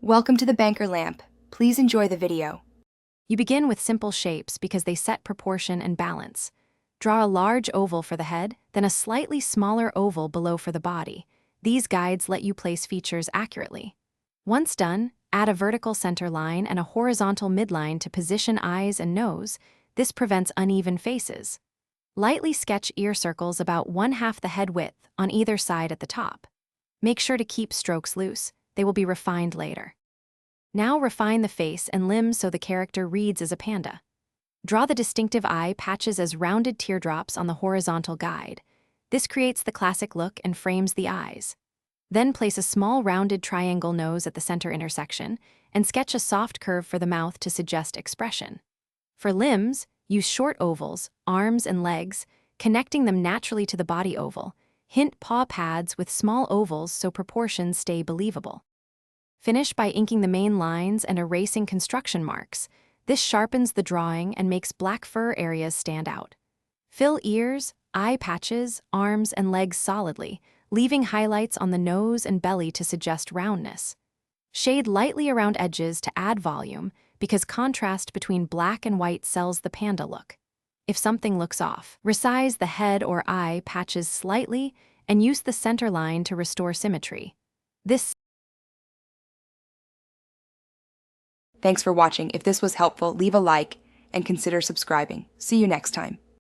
Welcome to the banker lamp. Please enjoy the video. You begin with simple shapes because they set proportion and balance. Draw a large oval for the head, then a slightly smaller oval below for the body. These guides let you place features accurately. Once done, add a vertical center line and a horizontal midline to position eyes and nose. This prevents uneven faces. Lightly sketch ear circles about 1/2 the head width on either side at the top. Make sure to keep strokes loose. They will be refined later. Now refine the face and limbs so the character reads as a panda. Draw the distinctive eye patches as rounded teardrops on the horizontal guide. This creates the classic look and frames the eyes. Then place a small rounded triangle nose at the center intersection and sketch a soft curve for the mouth to suggest expression. For limbs, use short ovals, arms and legs, connecting them naturally to the body oval. Hint paw pads with small ovals so proportions stay believable. Finish by inking the main lines and erasing construction marks. This sharpens the drawing and makes black fur areas stand out. Fill ears, eye patches, arms, and legs solidly, leaving highlights on the nose and belly to suggest roundness. Shade lightly around edges to add volume because contrast between black and white sells the panda look. If something looks off, resize the head or eye patches slightly and use the center line to restore symmetry. Thanks for watching. If this was helpful, leave a like and consider subscribing. See you next time.